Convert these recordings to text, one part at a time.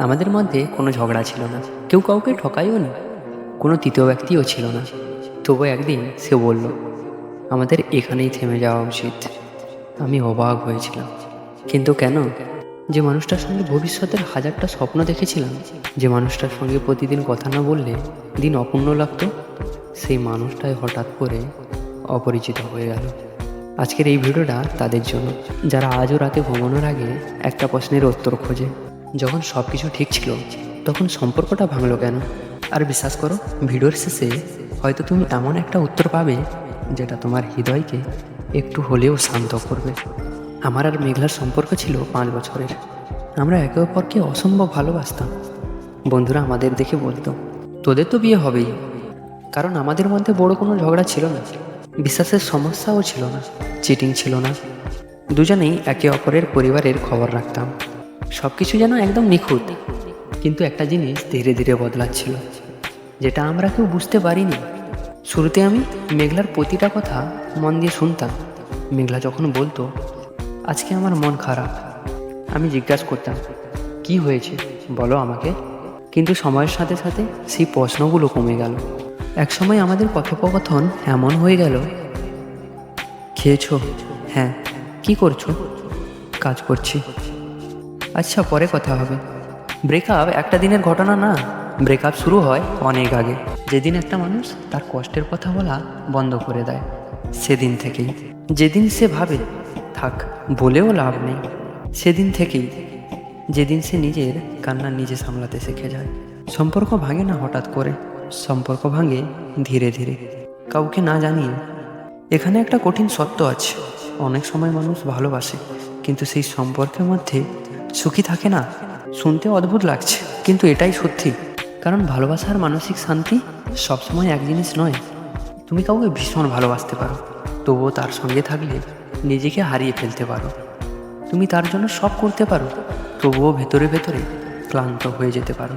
আমাদের মধ্যে কোনো ঝগড়া ছিল না, কেউ কাউকে ঠকাইও নি, কোনো তৃতীয় ব্যক্তিও ছিল না। তবু একদিন সে বলল, আমাদের এখানেই থেমে যাওয়া উচিত। আমি অবাক হয়েছিলাম। কিন্তু কেন? যে মানুষটার সঙ্গে ভবিষ্যতের হাজারটা স্বপ্ন দেখেছিলাম, যে মানুষটার সঙ্গে প্রতিদিন কথা না বললে দিন অপূর্ণ লাগতো, সেই মানুষটাই হঠাৎ করে অপরিচিত হয়ে গেল। আজকের এই ভিডিওটা তাদের জন্য, যারা আজও রাতে ঘুমানোর আগে একটা প্রশ্নের উত্তর খোঁজে, যখন সব কিছু ঠিক ছিল তখন সম্পর্কটা ভাঙলো কেন? আর বিশ্বাস করো, ভিডিওর শেষে হয়তো তুমি এমন একটা উত্তর পাবে যেটা তোমার হৃদয়কে একটু হলেও শান্ত করবে। আমার আর মেঘলার সম্পর্ক ছিল 5 বছরের। আমরা একে অপরকে অসম্ভব ভালোবাসতাম। বন্ধুরা আমাদের দেখে বলতো, তোদের তো বিয়ে হবেই। কারণ আমাদের মধ্যে বড় কোনো ঝগড়া ছিল না, বিশ্বাসের সমস্যাও ছিল না, চিটিং ছিল না। দুজনেই একে অপরের পরিবারের খবর রাখতাম। সব কিছু যেন একদম নিখুঁত। কিন্তু একটা জিনিস ধীরে ধীরে বদলাচ্ছিল, যেটা আমরা কেউ বুঝতে পারিনি। শুরুতে আমি মেঘলার প্রতিটা কথা মন দিয়ে শুনতাম। মেঘলা যখন বলতো, আজকে আমার মন খারাপ, আমি জিজ্ঞাসা করতাম, কি হয়েছে বলো আমাকে। কিন্তু সময়ের সাথে সাথে সেই প্রশ্নগুলো কমে গেল। একসময় আমাদের কথোপকথন এমন হয়ে গেল, খেয়েছো? হ্যাঁ। কি করছো? কাজ করছি। আচ্ছা, পরে কথা হবে। ব্রেকআপ একটা দিনের ঘটনা না, ব্রেকআপ শুরু হয় অনেক আগে। যেদিন একটা মানুষ তার কষ্টের কথা বলা বন্ধ করে দেয়, সেদিন থেকেই। যেদিন সে ভাবে থাক, বলেও লাভ নেই, সেদিন থেকেই। যেদিন সে নিজের কান্না নিজে সামলাতে শিখে যায়। সম্পর্ক ভাঙে না হঠাৎ করে, সম্পর্ক ভাঙে ধীরে ধীরে, কাউকে না জানিয়ে। এখানে একটা কঠিন সত্য আছে, অনেক সময় মানুষ ভালোবাসে কিন্তু সেই সম্পর্কের মধ্যে সুখী থাকে না। শুনতে অদ্ভুত লাগছে কিন্তু এটাই সত্যি। কারণ ভালোবাসার মানসিক শান্তি সবসময় এক জিনিস নয়। তুমি কাউকে ভীষণ ভালোবাসতে পারো, তবুও তার সঙ্গে থাকলে নিজেকে হারিয়ে ফেলতে পারো। তুমি তার জন্য সব করতে পারো, তবুও ভেতরে ভেতরে ক্লান্ত হয়ে যেতে পারো।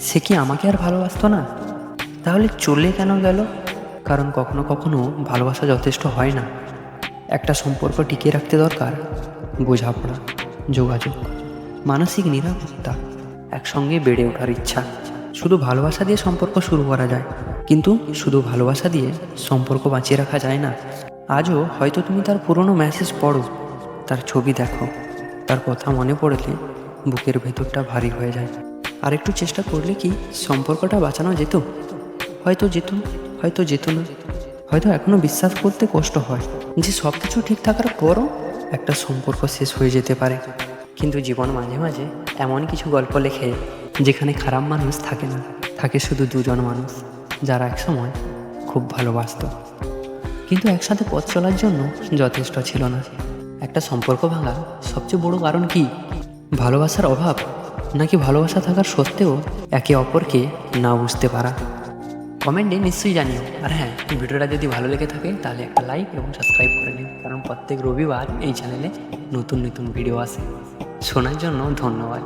সে কি আমাকে আর ভালোবাসতো না? তাহলে চলে কেন গেল? কারণ কখনো কখনো ভালোবাসা যথেষ্ট হয় না। একটা সম্পর্ক টিকিয়ে রাখতে দরকার বোঝাপড়া, যোগাযোগ, মানসিক নিরাপত্তা, একসঙ্গে বেড়ে ওঠার ইচ্ছা। শুধু ভালোবাসা দিয়ে সম্পর্ক শুরু করা যায়, কিন্তু শুধু ভালোবাসা দিয়ে সম্পর্ক বাঁচিয়ে রাখা যায় না। আজও হয়তো তুমি তার পুরনো মেসেজ পড়ো, তার ছবি দেখো, তার কথা মনে পড়লে বুকের ভেতরটা ভারী হয়ে যায়। আর একটু চেষ্টা করলে কি সম্পর্কটা বাঁচানো যেত? হয়তো যেত, হয়তো যেত না। হয়তো এখনও বিশ্বাস করতে কষ্ট হয় যে সব কিছু ঠিক থাকার পরও একটা সম্পর্ক শেষ হয়ে যেতে পারে। কিন্তু জীবন মাঝে মাঝে এমন কিছু গল্প লেখে যেখানে খারাপ মানুষ থাকে না, থাকে শুধু দুজন মানুষ যারা একসময় খুব ভালোবাসতো, কিন্তু একসাথে পথ চলার জন্য যথেষ্ট ছিল না। একটা সম্পর্ক ভাঙার সবচেয়ে বড় কারণ কি? ভালোবাসার অভাব, নাকি ভালোবাসা থাকার সত্ত্বেও একে অপরকে না বুঝতে পারা? কমেন্টে নিশ্চয়ই জানিও। আর হ্যাঁ, এই ভিডিওটা যদি ভালো লেগে থাকে তাহলে একটা লাইক এবং সাবস্ক্রাইব করে নিও, কারণ প্রত্যেক রবিবার এই চ্যানেলে নতুন নতুন ভিডিও আসে। শোনার জন্য ধন্যবাদ।